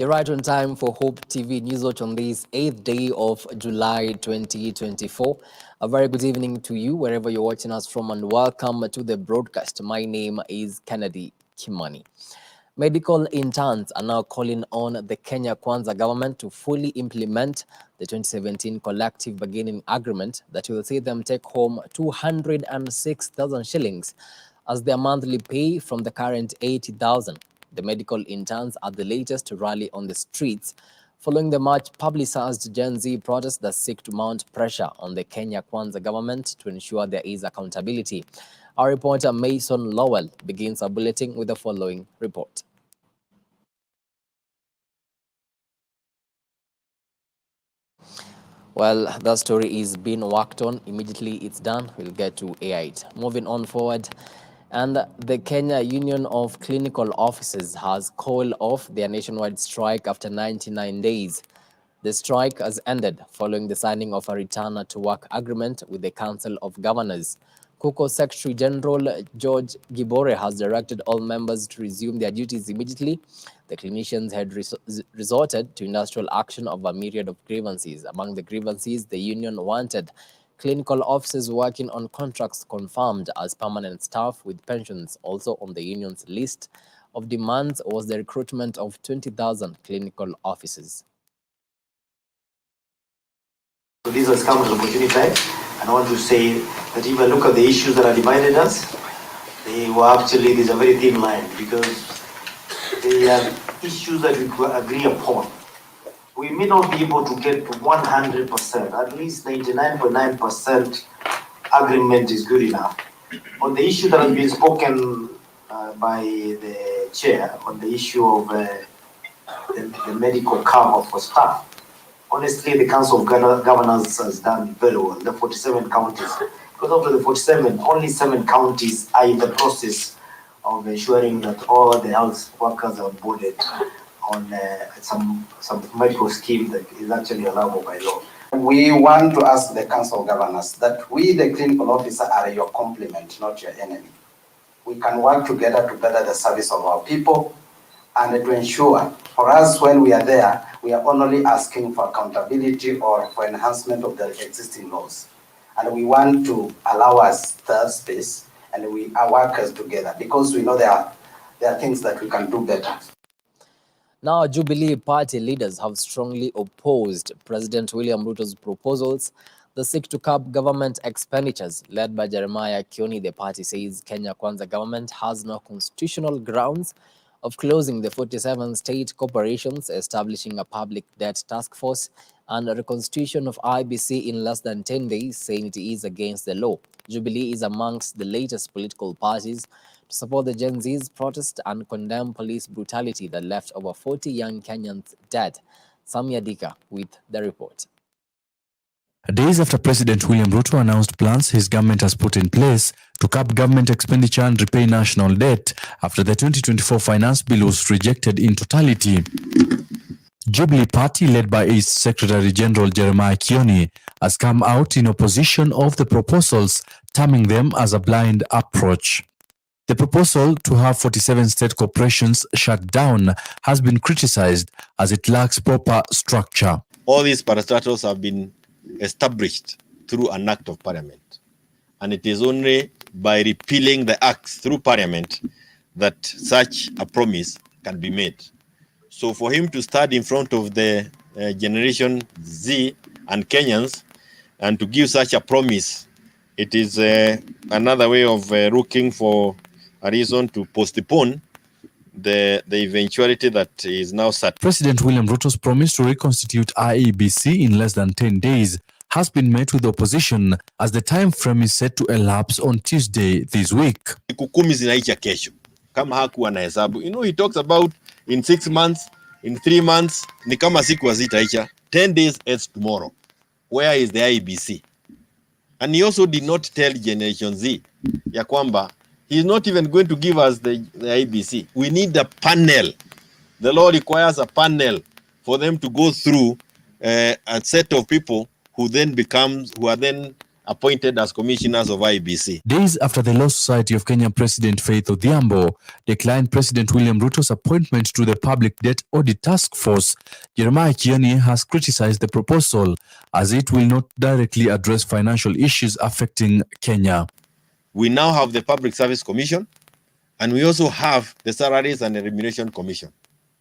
You're right on time for Hope TV Newswatch on this 8th day of July 2024. A very good evening to you wherever you're watching us from, and welcome to the broadcast. My name is Kennedy Kimani. Medical interns are now calling on the Kenya Kwanza government to fully implement the 2017 collective bargaining agreement that will see them take home 206,000 shillings as their monthly pay from the current 80,000. The medical interns are the latest to rally on the streets following the much publicized Gen Z protests that seek to mount pressure on the Kenya Kwanza government to ensure there is accountability. Our reporter Mason Lowell begins our bulletin with the following report. Well, that story is being worked on. Immediately it's done, we'll get to A8. Moving on forward, and the Kenya Union of Clinical Officers has called off their nationwide strike after 99 days. The strike has ended following the signing of a return to work agreement with the Council of Governors. KUKO Secretary General George Gibore has directed all members to resume their duties immediately. The clinicians had resorted to industrial action over a myriad of grievances. Among the grievances, the union wanted clinical officers working on contracts confirmed as permanent staff with pensions. Also on the union's list of demands was the recruitment of 20,000 clinical officers. So this has come as an opportunity, and I want to say that if you look at the issues that have divided us, they were actually, there's a very thin line, because they are issues that we could agree upon. We may not be able to get to 100%, at least 99.9% agreement is good enough. On the issue that has been spoken by the chair, on the issue of the medical cover for staff, honestly, the Council of Governors has done very well. The 47 counties, because of the 47, only 7 counties are in the process of ensuring that all the health workers are onboarded on some medical scheme that is actually allowable by law. We want to ask the Council of Governors that we, the clinical officer, are your complement, not your enemy. We can work together to better the service of our people and to ensure, for us, when we are there, we are only asking for accountability or for enhancement of the existing laws. And we want to allow us that space, and we are workers together, because we know there are things that we can do better. Now, Jubilee party leaders have strongly opposed President William Ruto's proposals that seek to curb government expenditures. Led by Jeremiah Kioni, the party says Kenya Kwanza government has no constitutional grounds of closing the 47 state corporations, establishing a public debt task force, and a reconstitution of IBC in less than 10 days, saying it is against the law. Jubilee is amongst the latest political parties to support the Gen Z's protest and condemn police brutality that left over 40 young Kenyans dead. Samia Dika with the report. Days after President William Ruto announced plans his government has put in place to curb government expenditure and repay national debt after the 2024 finance bill was rejected in totality, Jubilee Party, led by its Secretary General Jeremiah Kioni, has come out in opposition of the proposals, terming them as a blind approach. The proposal to have 47 state corporations shut down has been criticized as it lacks proper structure. All these parastatals have been established through an act of parliament, and it is only by repealing the acts through parliament that such a promise can be made. So for him to stand in front of the Generation Z and Kenyans and to give such a promise, it is another way of looking for a reason to postpone the eventuality that is now set. President William Ruto's promise to reconstitute IEBC in less than 10 days has been met with opposition as the time frame is set to elapse on Tuesday this week. Kukumi zinaisha kesho. Kama hakuwa na hesabu. You know, he talks about in 6 months, in 3 months, ni kama siku hazitaisha. 10 days ends tomorrow. Where is the IEBC? And he also did not tell Generation Z ya kwamba he's not even going to give us the IBC. We need a panel. The law requires a panel for them to go through a set of people who are then appointed as commissioners of IEBC. Days after the Law Society of Kenya President 8th Odhiambo declined President William Ruto's appointment to the Public Debt Audit Task Force, Jeremiah Kioni has criticized the proposal as it will not directly address financial issues affecting Kenya. We now have the Public Service Commission, and we also have the Salaries and the Remuneration Commission.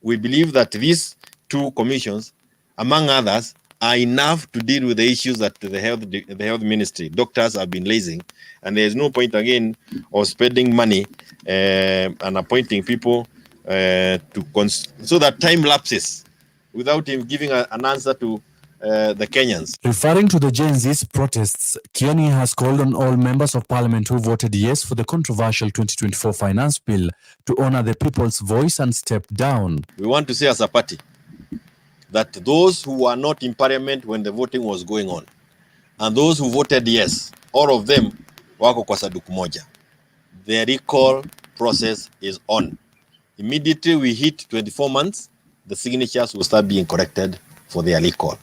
We believe that these two commissions, among others, are enough to deal with the issues that the health ministry, doctors have been raising, and there is no point again of spending money and appointing people so that time lapses without him giving an answer to the Kenyans. Referring to the Gen Z's protests, Kioni has called on all members of parliament who voted yes for the controversial 2024 finance bill to honor the people's voice and step down. We want to say as a party that those who were not in parliament when the voting was going on, and those who voted yes, all of them wako kwa saduku moja. The recall process is on. Immediately we hit 24 months, the signatures will start being corrected for their recall.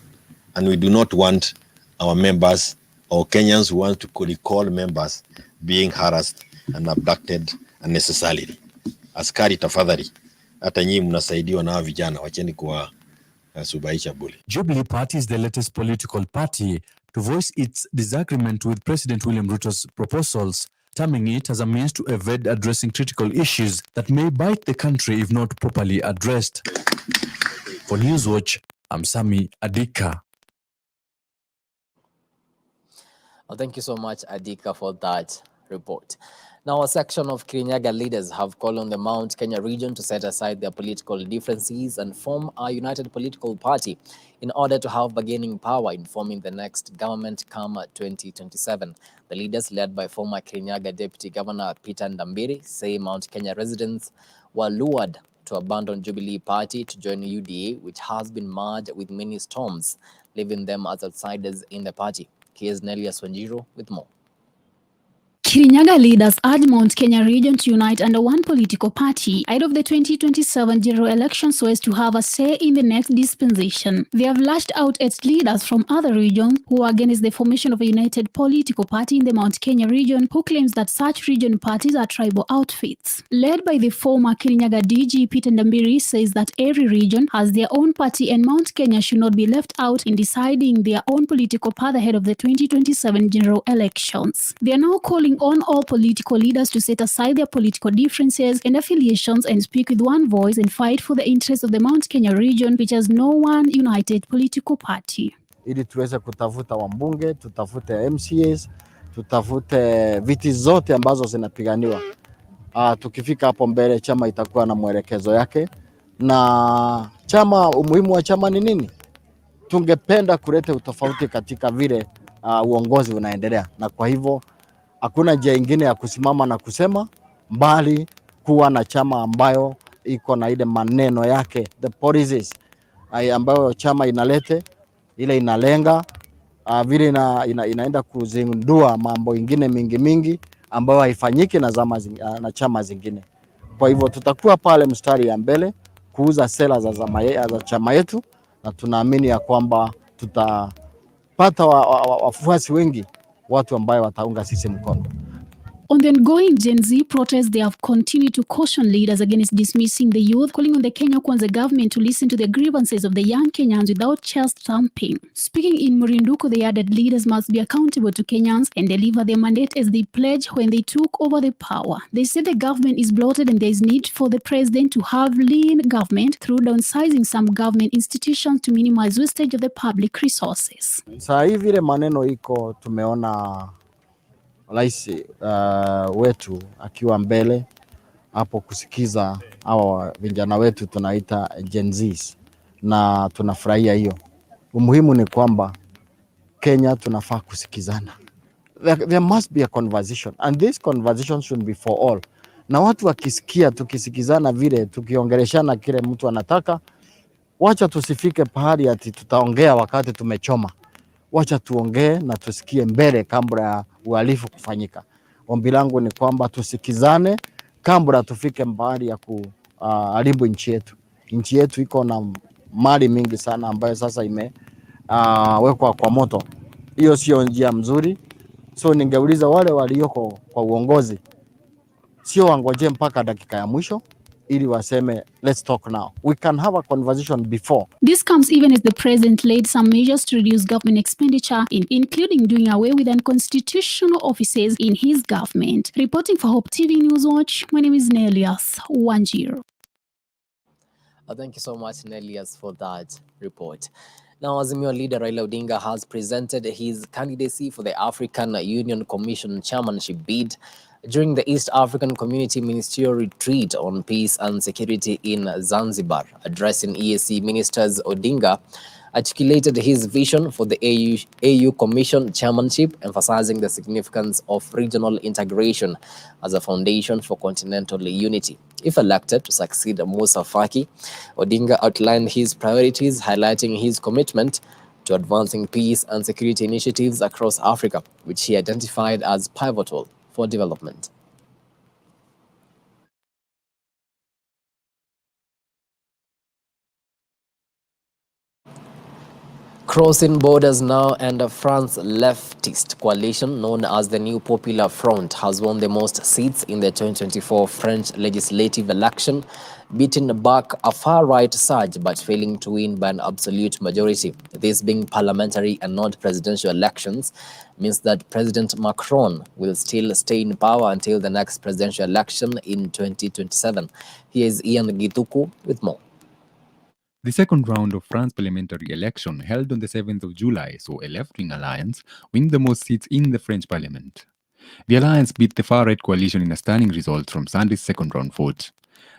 And we do not want our members or Kenyans who want to recall members being harassed and abducted unnecessarily. Askari tafadhali, hata nyinyi mnasaidiwa na vijana, wacheni kwa subaisha bure. Jubilee Party is the latest political party to voice its disagreement with President William Ruto's proposals, terming it as a means to evade addressing critical issues that may bite the country if not properly addressed. For Newswatch, I'm Sami Adika. Well, thank you so much, Adika, for that report. Now, a section of Kirinyaga leaders have called on the Mount Kenya region to set aside their political differences and form a united political party in order to have bargaining power in forming the next government come 2027. The leaders, led by former Kirinyaga Deputy Governor Peter Ndambiri, say Mount Kenya residents were lured to abandon Jubilee Party to join UDA, which has been marred with many storms, leaving them as outsiders in the party. Here's Nelias Wanjiru with more. Kirinyaga leaders urge Mount Kenya region to unite under one political party ahead of the 2027 general election so as to have a say in the next dispensation. They have lashed out at leaders from other regions who are against the formation of a united political party in the Mount Kenya region, who claims that such region parties are tribal outfits. Led by the former Kirinyaga DG Peter Ndambiri, says that every region has their own party and Mount Kenya should not be left out in deciding their own political path ahead of the 2027 general elections. They are now calling on all political leaders to set aside their political differences and affiliations and speak with one voice and fight for the interests of the Mount Kenya region, which has no one united political party. Ili tuweze kutafuta wambunge, tutafute MCAs, tutafute viti zote ambazo zinapiganiwa. Tukifika hapo mbele chama itakuwa na mwelekezo yake. Na chama, umuhimu wa chama ni nini? Tungependa kuleta utofauti katika vile uongozi unaendelea. Na kwa hivyo hakuna njia ingine ya kusimama na kusema mbali kuwa na chama ambayo iko na ile maneno yake, the policies ambayo chama inalete, ile inalenga vile inaenda kuzindua mambo ingine mingi ambayo haifanyiki na chama zingine. Kwa hivyo tutakuwa pale mstari ya mbele kuuza sera za chama yetu, na tunaamini ya kwamba tutapata wafuasi wengi, watu ambayo wataunga sisi mkono. On the ongoing Gen Z protests, they have continued to caution leaders against dismissing the youth, calling on the Kenya Kwanza government to listen to the grievances of the young Kenyans without chest thumping. Speaking in Murinduko, they added leaders must be accountable to Kenyans and deliver their mandate as they pledged when they took over the power. They said the government is bloated and there is need for the president to have lean government through downsizing some government institutions to minimize wastage of the public resources. Sasa hivi vile maneno iko, tumeona rais wetu akiwa mbele hapo kusikiza hawa vijana wetu tunaita Gen Zs, na tunafurahia hiyo. Umuhimu ni kwamba Kenya tunafaa kusikizana. There must be a conversation, and this conversation should be for all. Na watu wakisikia, tukisikizana vile, tukiongeleshana kile mtu anataka, wacha tusifike pahali ati tutaongea wakati tumechoma. Wacha tuongee na tusikie mbele kabla ya uhalifu kufanyika. Ombi langu ni kwamba tusikizane kabla tufike mbali ya kuharibu nchi yetu. Nchi yetu iko na mali mingi sana ambayo sasa imewekwa kwa moto. Hiyo sio njia mzuri, So ningeuliza wale walioko kwa uongozi sio wangoje mpaka dakika ya mwisho ili waseme let's talk now. We can have a conversation before. This comes even as the president laid some measures to reduce government expenditure, including doing away with unconstitutional offices in his government. Reporting for Hope TV Newswatch, my name is Nelias Wanjiru. Thank you so much, Nelias, for that report. Now, Azimio leader Raila Odinga has presented his candidacy for the African Union Commission chairmanship bid during the East African Community Ministerial Retreat on Peace and Security in Zanzibar. Addressing EAC ministers, Odinga articulated his vision for the AU Commission chairmanship, emphasizing the significance of regional integration as a foundation for continental unity. If elected to succeed Musa Faki, Odinga outlined his priorities, highlighting his commitment to advancing peace and security initiatives across Africa, which he identified as pivotal for development. Crossing borders now, and France's leftist coalition, known as the New Popular Front, has won the most seats in the 2024 French legislative election, beating back a far-right surge but failing to win by an absolute majority. This being parliamentary and not presidential elections means that President Macron will still stay in power until the next presidential election in 2027. Here is Ian Gituku with more. The second round of France parliamentary election held on the 7th of July saw a left-wing alliance win the most seats in the French parliament. The alliance beat the far-right coalition in a stunning result from Sunday's second-round vote.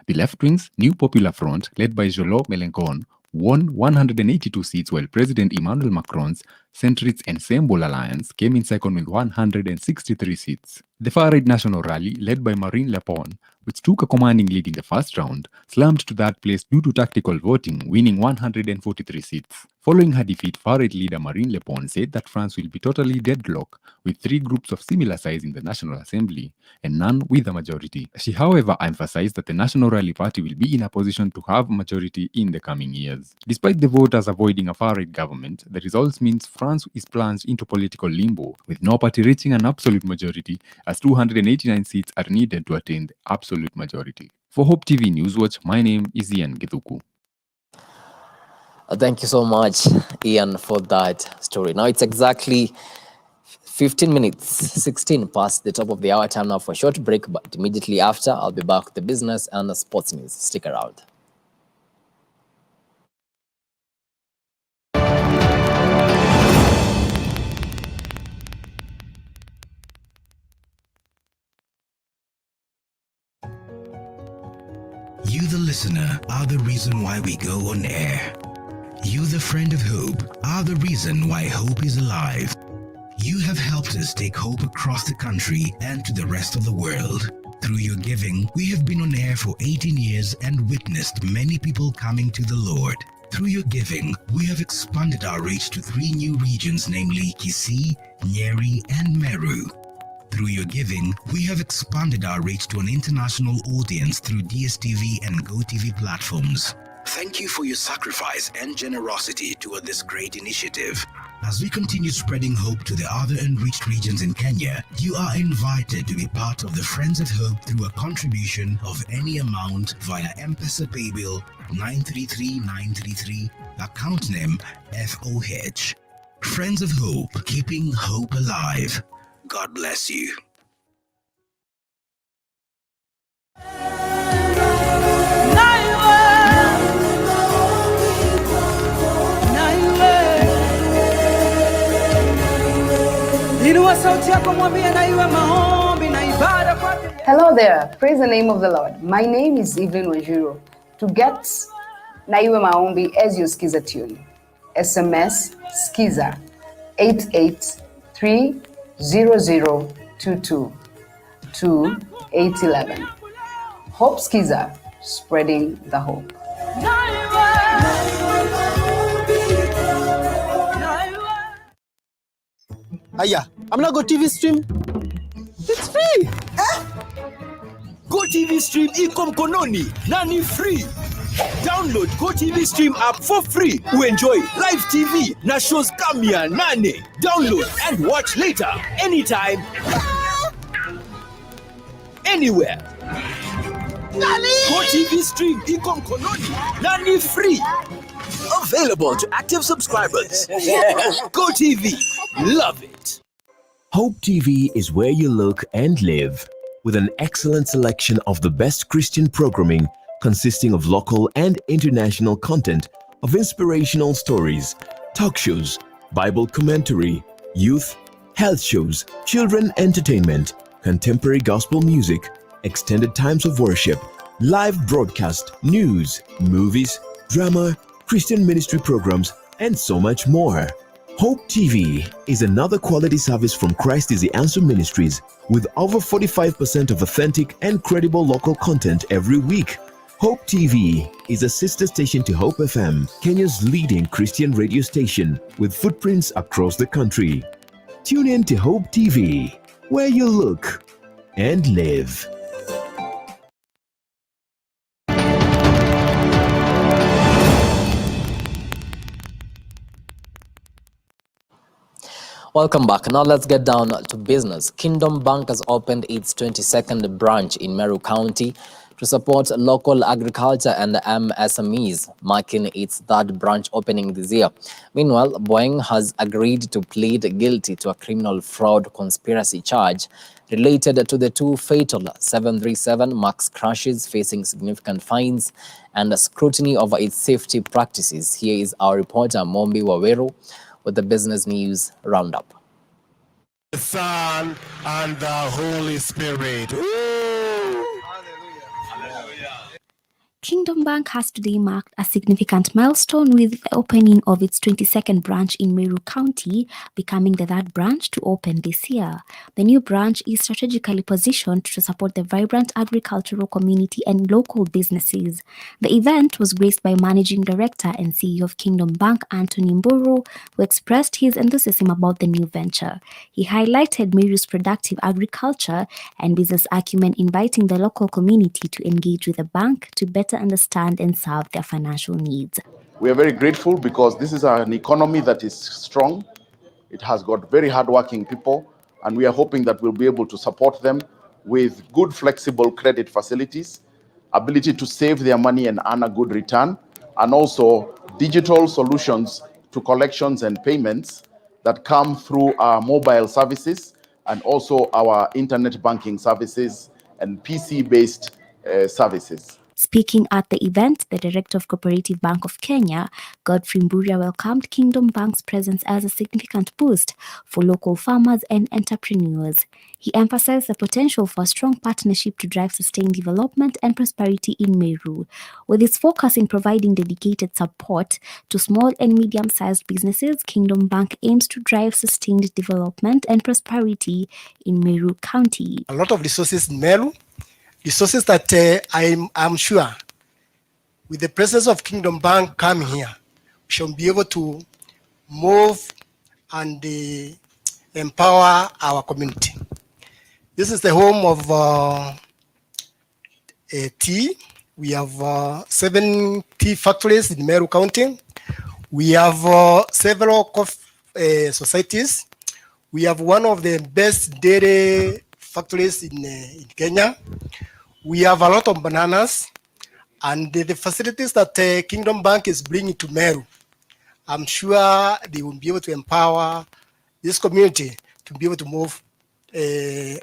The left-wing's New Popular Front, led by Jean-Luc Mélenchon, won 182 seats, while President Emmanuel Macron's centrist Ensemble alliance came in second with 163 seats. The far-right National Rally, led by Marine Le Pen, which took a commanding lead in the first round, slumped to that place due to tactical voting, winning 143 seats. Following her defeat, far-right leader Marine Le Pen said that France will be totally deadlocked, with three groups of similar size in the National Assembly, and none with a majority. She, however, emphasized that the National Rally Party will be in a position to have a majority in the coming years. Despite the voters avoiding a far-right government, the results means France is plunged into political limbo, with no party reaching an absolute majority, as 289 seats are needed to attain the absolute majority. For Hope TV Newswatch, my name is Ian Gituku. Thank you so much, Ian, for that story. Now it's exactly 15 minutes, 16 past the top of the hour. Time now for a short break, but immediately after, I'll be back with the business and the sports news. Stick around. You, the listener, are the reason why we go on air. You, the friend of hope, are the reason why hope is alive. You have helped us take hope across the country and to the rest of the world. Through your giving, we have been on air for 18 years and witnessed many people coming to the Lord. Through your giving, we have expanded our reach to 3 new regions, namely Kisii, Nyeri, and Meru. Through your giving, we have expanded our reach to an international audience through DSTV and GoTV platforms. Thank you for your sacrifice and generosity toward this great initiative. As we continue spreading hope to the other unreached regions in Kenya, you are invited to be part of the Friends at Hope through a contribution of any amount via M-Pesa Paybill 933933, account name FOH. Friends of Hope, keeping hope alive. God bless you. Hello there, praise the name of the Lord. My name is Evelyn Wanjiru. To get Naiwe Maombi as your skiza tune, SMS skiza 8830022 to 811. Hope Skiza, spreading the hope. Aya, I'm not go TV stream. It's free. Go TV stream iko mkononi na ni free. Download GoTV Stream app for free. We enjoy live TV. Na shows kamia nane. Download and watch later, anytime, anywhere. GoTV Stream iko mkononi na ni free. Available to active subscribers. GoTV, love it. Hope TV is where you look and live, with an excellent selection of the best Christian programming consisting of local and international content, of inspirational stories, talk shows, Bible commentary, youth, health shows, children entertainment, contemporary gospel music, extended times of worship, live broadcast, news, movies, drama, Christian ministry programs, and so much more. Hope TV is another quality service from Christ is the Answer Ministries, with over 45% of authentic and credible local content every week. Hope TV is a sister station to Hope FM, Kenya's leading Christian radio station, with footprints across the country. Tune in to Hope TV, where you look and live. Welcome back. Now let's get down to business. Kingdom Bank has opened its 22nd branch in Meru County to support local agriculture and MSMEs, marking its third branch opening this year. Meanwhile, Boeing has agreed to plead guilty to a criminal fraud conspiracy charge related to the two fatal 737 MAX crashes, facing significant fines and scrutiny over its safety practices. Here is our reporter, Mombi Waweru, with the business news roundup. The Son and the Holy Spirit. Kingdom Bank has today marked a significant milestone with the opening of its 22nd branch in Meru County, becoming the third branch to open this year. The new branch is strategically positioned to support the vibrant agricultural community and local businesses. The event was graced by Managing Director and CEO of Kingdom Bank, Anthony Mburu, who expressed his enthusiasm about the new venture. He highlighted Meru's productive agriculture and business acumen, inviting the local community to engage with the bank to better understand and serve their financial needs. We are very grateful because this is an economy that is strong. It has got very hardworking people, and we are hoping that we'll be able to support them with good flexible credit facilities, ability to save their money and earn a good return, and also digital solutions to collections and payments that come through our mobile services and also our internet banking services and PC-based services. Speaking at the event, the Director of Cooperative Bank of Kenya, Godfrey Mburia, welcomed Kingdom Bank's presence as a significant boost for local farmers and entrepreneurs. He emphasized the potential for a strong partnership to drive sustained development and prosperity in Meru. With its focus in providing dedicated support to small and medium-sized businesses, Kingdom Bank aims to drive sustained development and prosperity in Meru County. A lot of resources in Meru. Resources that I'm sure with the presence of Kingdom Bank coming here, we shall be able to move and empower our community. This is the home of tea. We have 7 tea factories in Meru County. We have several coffee societies. We have one of the best dairy factories in Kenya. We have a lot of bananas, and the facilities that Kingdom Bank is bringing to Meru, I'm sure they will be able to empower this community to be able to move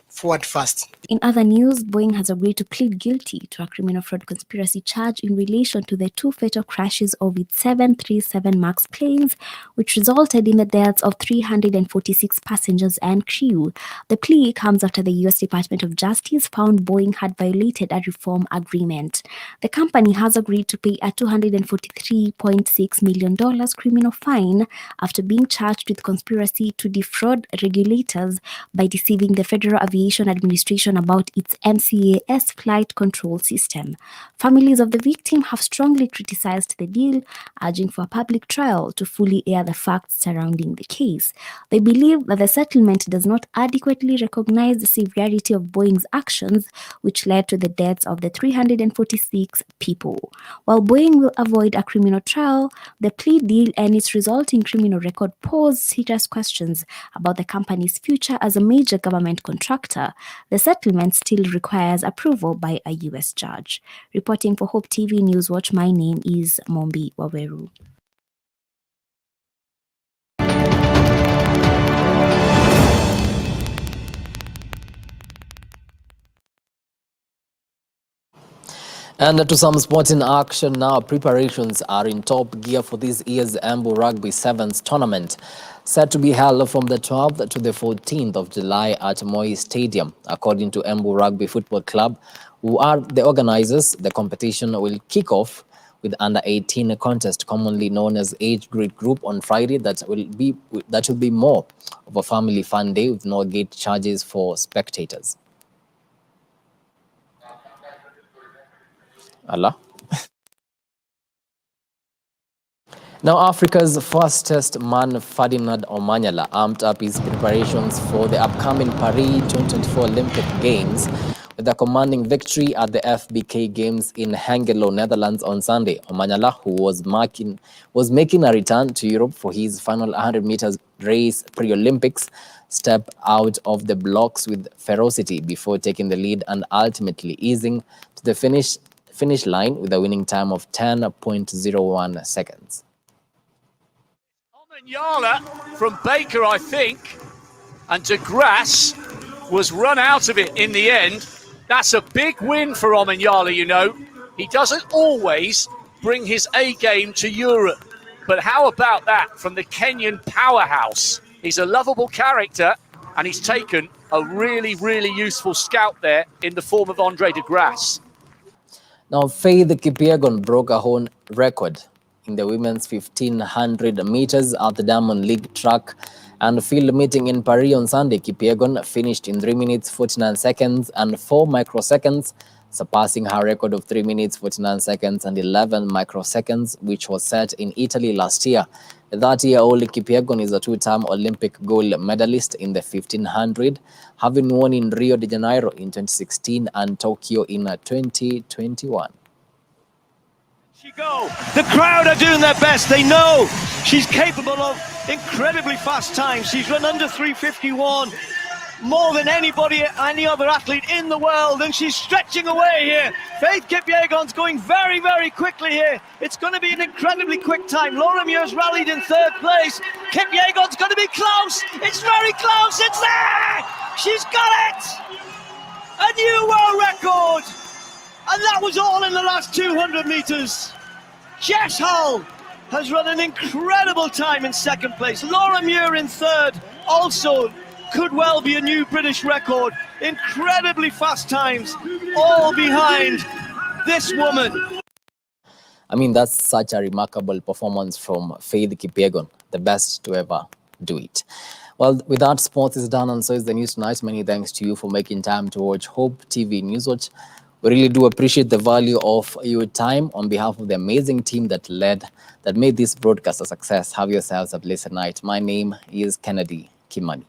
forward fast. In other news, Boeing has agreed to plead guilty to a criminal fraud conspiracy charge in relation to the 2 fatal crashes of its 737 MAX planes, which resulted in the deaths of 346 passengers and crew. The plea comes after the U.S. Department of Justice found Boeing had violated a reform agreement. The company has agreed to pay a $243.6 million criminal fine after being charged with conspiracy to defraud regulators by deceiving deceiving the Federal Aviation Administration about its MCAS flight control system. Families of the victim have strongly criticized the deal, urging for a public trial to fully air the facts surrounding the case. They believe that the settlement does not adequately recognize the severity of Boeing's actions, which led to the deaths of the 346 people. While Boeing will avoid a criminal trial, the plea deal and its resulting criminal record pose serious questions about the company's future as a major government contractor. The settlement still requires approval by a U.S. judge. Reporting for Hope TV Newswatch, my name is Mombi Waweru. And to some sporting action now, preparations are in top gear for this year's Embu Rugby Sevens tournament, set to be held from the 12th to the 14th of July at Moi Stadium. According to Embu Rugby Football Club, who are the organizers, the competition will kick off with under-18 contest, commonly known as age grade group, on Friday. That will be more of a family fun day with no gate charges for spectators. Allah. Now, Africa's fastest man, Ferdinand Omanyala, amped up his preparations for the upcoming Paris 2024 Olympic Games with a commanding victory at the FBK Games in Hengelo, Netherlands on Sunday. Omanyala, who was making a return to Europe for his final 100 meters race pre-Olympics, stepped out of the blocks with ferocity before taking the lead and ultimately easing to the finish line with a winning time of 10.01 seconds. Omanyala from Baker, I think, and De Grasse was run out of it in the end. That's a big win for Omanyala, you know. He doesn't always bring his A game to Europe, but how about that from the Kenyan powerhouse? He's a lovable character, and he's taken a really, really useful scout there in the form of Andre De Grasse. Now, Faith Kipyegon broke a own record in the women's 1500 meters at the Diamond League track and field meeting in Paris on Sunday. Kipyegon finished in 3 minutes 49 seconds and 4 microseconds, surpassing her record of 3 minutes 49 seconds and 11 microseconds, which was set in Italy last year. The 30-year-old Kipyegon is a two-time Olympic gold medalist in the 1500, having won in Rio de Janeiro in 2016 and Tokyo in 2021. Go. The crowd are doing their best. They know she's capable of incredibly fast times. She's run under 3:51 more than anybody, any other athlete in the world, and she's stretching away here. Faith Kipyegon's going very, very quickly here. It's going to be an incredibly quick time. Laura Muir's rallied in 3rd place. Kipyegon's going to be close. It's very close. It's there. She's got it. A new world record. And that was all in the last 200 meters. Jess Hull has run an incredible time in 2nd place. Laura Muir in 3rd, also could well be a new British record. Incredibly fast times, all behind this woman. I mean, that's such a remarkable performance from Faith Kipyegon, the best to ever do it. Well, with that, sports is done, and so is the news tonight. Many thanks to you for making time to watch Hope TV Newswatch. We really do appreciate the value of your time. On behalf of the amazing team that made this broadcast a success, have yourselves a blessed night. My name is Kennedy Kimani.